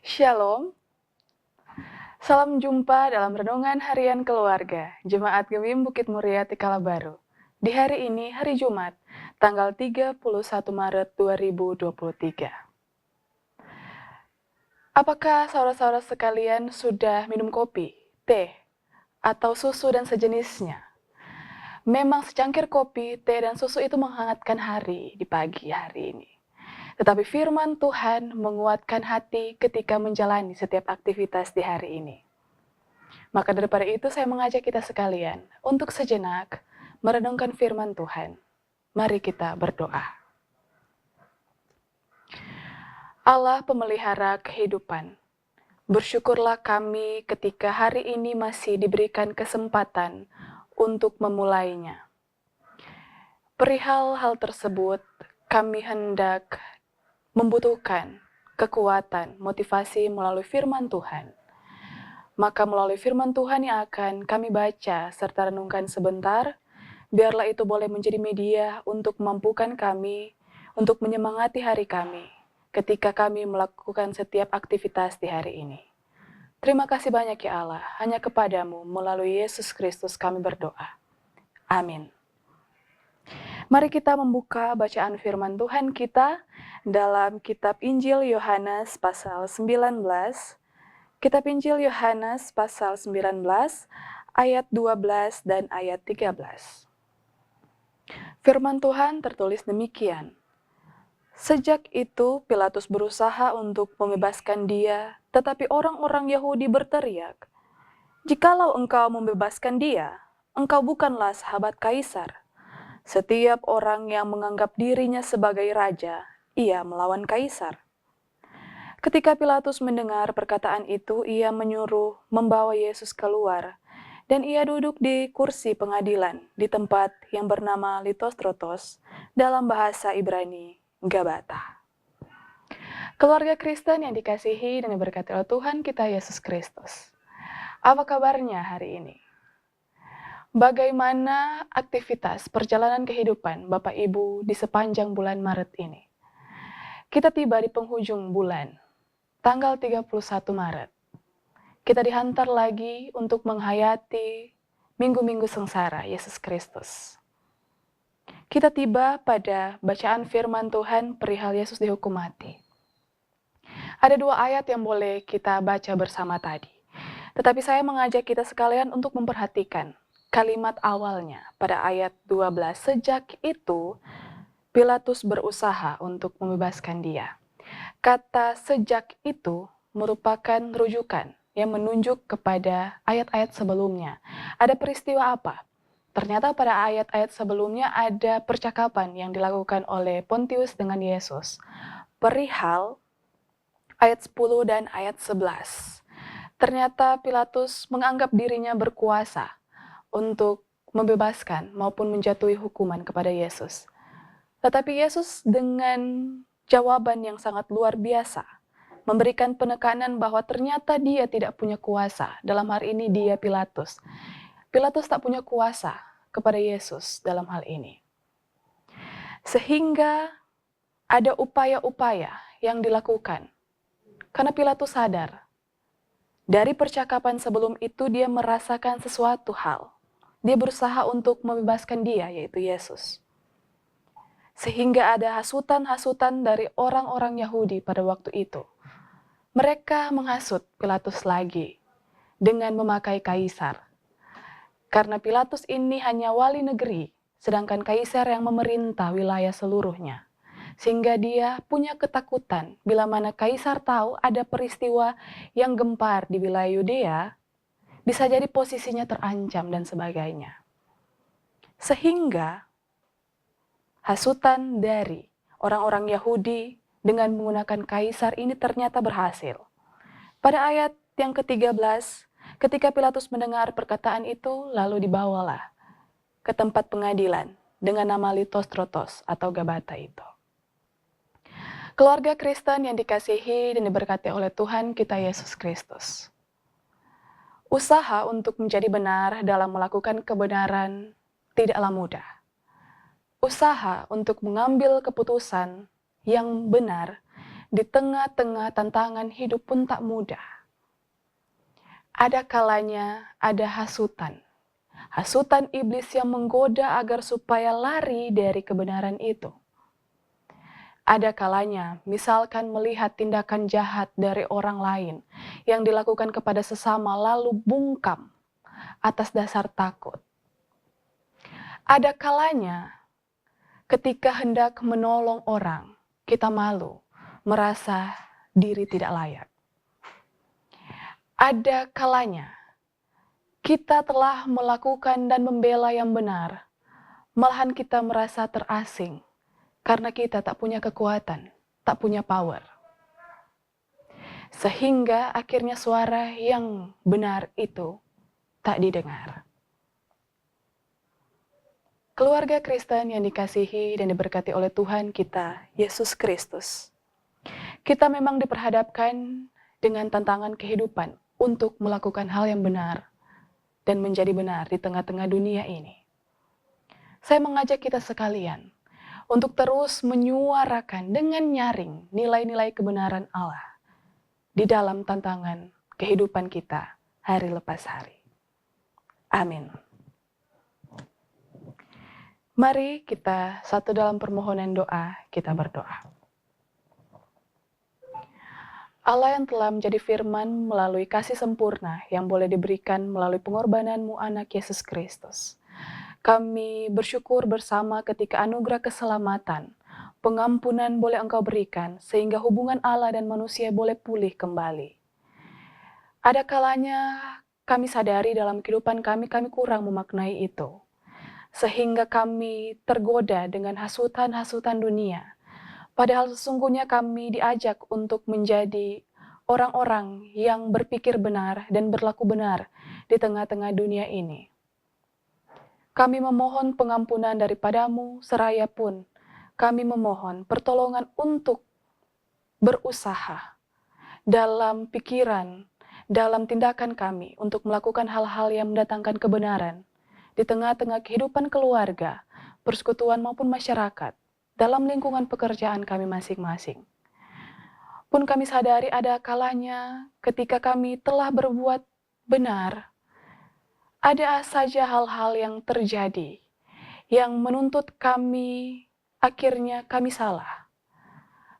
Shalom, salam jumpa dalam Renungan Harian Keluarga, Jemaat Gemim Bukit Muria Tikala Baru. Di hari ini, hari Jumat, tanggal 31 Maret 2023. Apakah saudara-saudara sekalian sudah minum kopi, teh, atau susu dan sejenisnya? Memang secangkir kopi, teh, dan susu itu menghangatkan hari di pagi hari ini. Tetapi firman Tuhan menguatkan hati ketika menjalani setiap aktivitas di hari ini. Maka daripada itu saya mengajak kita sekalian untuk sejenak merenungkan firman Tuhan. Mari kita berdoa. Allah pemelihara kehidupan, bersyukurlah kami ketika hari ini masih diberikan kesempatan untuk memulainya. Perihal hal tersebut, kami hendak membutuhkan kekuatan, motivasi melalui firman Tuhan. Maka melalui firman Tuhan yang akan kami baca serta renungkan sebentar, biarlah itu boleh menjadi media untuk memampukan kami, untuk menyemangati hari kami, ketika kami melakukan setiap aktivitas di hari ini. Terima kasih banyak ya Allah, hanya kepadamu melalui Yesus Kristus kami berdoa. Amin. Mari kita membuka bacaan firman Tuhan kita dalam kitab Injil Yohanes pasal 19. Kitab Injil Yohanes pasal 19 ayat 12 dan ayat 13. Firman Tuhan tertulis demikian. Sejak itu Pilatus berusaha untuk membebaskan dia, tetapi orang-orang Yahudi berteriak, "Jikalau engkau membebaskan dia, engkau bukanlah sahabat Kaisar. Setiap orang yang menganggap dirinya sebagai raja, ia melawan Kaisar." Ketika Pilatus mendengar perkataan itu, ia menyuruh membawa Yesus keluar, dan ia duduk di kursi pengadilan di tempat yang bernama Litostrotos, dalam bahasa Ibrani, Gabata. Keluarga Kristen yang dikasihi dan diberkati oleh Tuhan kita Yesus Kristus. Apa kabarnya hari ini? Bagaimana aktivitas perjalanan kehidupan Bapak Ibu di sepanjang bulan Maret ini? Kita tiba di penghujung bulan, tanggal 31 Maret. Kita dihantar lagi untuk menghayati minggu-minggu sengsara Yesus Kristus. Kita tiba pada bacaan firman Tuhan perihal Yesus dihukum mati. Ada dua ayat yang boleh kita baca bersama tadi. Tetapi saya mengajak kita sekalian untuk memperhatikan kalimat awalnya pada ayat 12. Sejak itu, Pilatus berusaha untuk membebaskan dia. Kata sejak itu merupakan rujukan yang menunjuk kepada ayat-ayat sebelumnya. Ada peristiwa apa? Ternyata pada ayat-ayat sebelumnya ada percakapan yang dilakukan oleh Pontius dengan Yesus. Perihal ayat 10 dan ayat 11. Ternyata Pilatus menganggap dirinya berkuasa untuk membebaskan maupun menjatuhi hukuman kepada Yesus. Tetapi Yesus dengan jawaban yang sangat luar biasa memberikan penekanan bahwa ternyata dia tidak punya kuasa. Dalam hal ini dia Pilatus. Pilatus tak punya kuasa kepada Yesus dalam hal ini. Sehingga ada upaya-upaya yang dilakukan. Karena Pilatus sadar, dari percakapan sebelum itu dia merasakan sesuatu hal. Dia berusaha untuk membebaskan dia, yaitu Yesus. Sehingga ada hasutan-hasutan dari orang-orang Yahudi pada waktu itu. Mereka menghasut Pilatus lagi dengan memakai kaisar. Karena Pilatus ini hanya wali negeri, sedangkan kaisar yang memerintah wilayah seluruhnya. Sehingga dia punya ketakutan bila mana kaisar tahu ada peristiwa yang gempar di wilayah Yudea, bisa jadi posisinya terancam dan sebagainya. Sehingga hasutan dari orang-orang Yahudi dengan menggunakan kaisar ini ternyata berhasil. Pada ayat yang ke-13, ketika Pilatus mendengar perkataan itu, lalu dibawalah ke tempat pengadilan dengan nama Litostrotos atau Gabata itu. Keluarga Kristen yang dikasihi dan diberkati oleh Tuhan kita Yesus Kristus. Usaha untuk menjadi benar dalam melakukan kebenaran tidaklah mudah. Usaha untuk mengambil keputusan yang benar Di tengah-tengah tantangan hidup pun tak mudah. Ada kalanya ada hasutan. Hasutan iblis yang menggoda agar supaya lari dari kebenaran itu. Ada kalanya, misalkan melihat tindakan jahat dari orang lain yang dilakukan kepada sesama lalu bungkam atas dasar takut. Ada kalanya ketika hendak menolong orang, kita malu, merasa diri tidak layak. Ada kalanya kita telah melakukan dan membela yang benar, malahan kita merasa terasing karena kita tak punya kekuatan, tak punya power. Sehingga akhirnya suara yang benar itu tak didengar. Keluarga Kristen yang dikasihi dan diberkati oleh Tuhan kita, Yesus Kristus. Kita memang diperhadapkan dengan tantangan kehidupan untuk melakukan hal yang benar dan menjadi benar di tengah-tengah dunia ini. Saya mengajak kita sekalian untuk terus menyuarakan dengan nyaring nilai-nilai kebenaran Allah di dalam tantangan kehidupan kita hari lepas hari. Amin. Mari kita satu dalam permohonan doa, kita berdoa. Allah yang telah menjadi firman melalui kasih sempurna yang boleh diberikan melalui pengorbanan-Mu anak Yesus Kristus. Kami bersyukur bersama ketika anugerah keselamatan, pengampunan boleh Engkau berikan, sehingga hubungan Allah dan manusia boleh pulih kembali. Ada kalanya kami sadari dalam kehidupan kami kurang memaknai itu, sehingga kami tergoda dengan hasutan-hasutan dunia. Padahal sesungguhnya kami diajak untuk menjadi orang-orang yang berpikir benar dan berlaku benar di tengah-tengah dunia ini. Kami memohon pengampunan daripada-Mu, seraya pun kami memohon pertolongan untuk berusaha dalam pikiran, dalam tindakan kami untuk melakukan hal-hal yang mendatangkan kebenaran di tengah-tengah kehidupan keluarga, persekutuan maupun masyarakat, dalam lingkungan pekerjaan kami masing-masing. Pun kami sadari ada kalanya ketika kami telah berbuat benar, ada saja hal-hal yang terjadi yang menuntut kami, akhirnya kami salah.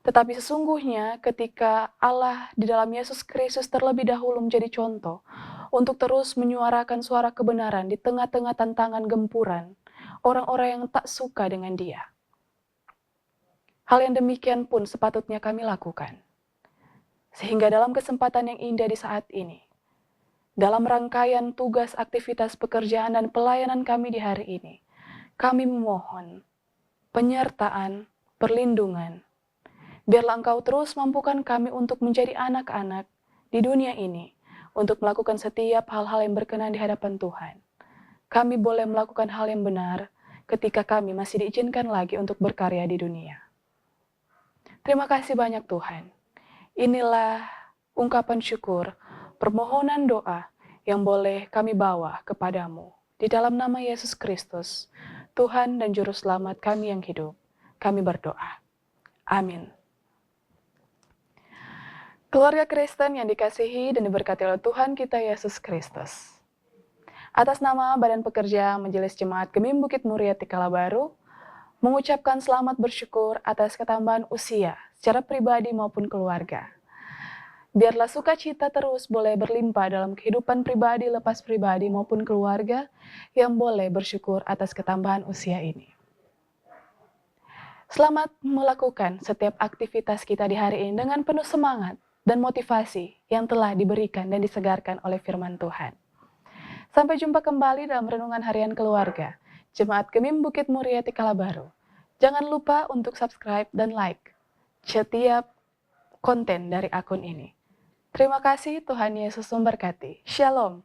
Tetapi sesungguhnya ketika Allah di dalam Yesus Kristus terlebih dahulu menjadi contoh untuk terus menyuarakan suara kebenaran di tengah-tengah tantangan gempuran, orang-orang yang tak suka dengan Dia. Hal yang demikian pun sepatutnya kami lakukan. Sehingga dalam kesempatan yang indah di saat ini, dalam rangkaian tugas aktivitas pekerjaan dan pelayanan kami di hari ini, kami memohon penyertaan, perlindungan. Biarlah Engkau terus mampukan kami untuk menjadi anak-anak di dunia ini, untuk melakukan setiap hal-hal yang berkenan di hadapan Tuhan. Kami boleh melakukan hal yang benar ketika kami masih diizinkan lagi untuk berkarya di dunia. Terima kasih banyak Tuhan. Inilah ungkapan syukur, permohonan doa yang boleh kami bawa kepadamu. Di dalam nama Yesus Kristus, Tuhan dan Juru Selamat kami yang hidup, kami berdoa. Amin. Keluarga Kristen yang dikasihi dan diberkati oleh Tuhan kita Yesus Kristus. Atas nama Badan Pekerja Majelis Jemaat Gemim Bukit Muria Tikala Baru, mengucapkan selamat bersyukur atas ketambahan usia secara pribadi maupun keluarga. Biarlah sukacita terus boleh berlimpah dalam kehidupan pribadi, lepas pribadi maupun keluarga yang boleh bersyukur atas ketambahan usia ini. Selamat melakukan setiap aktivitas kita di hari ini dengan penuh semangat dan motivasi yang telah diberikan dan disegarkan oleh firman Tuhan. Sampai jumpa kembali dalam Renungan Harian Keluarga, Jemaat Gemim Bukit Muria Tikala Baru. Jangan lupa untuk subscribe dan like setiap konten dari akun ini. Terima kasih, Tuhan Yesus memberkati. Shalom.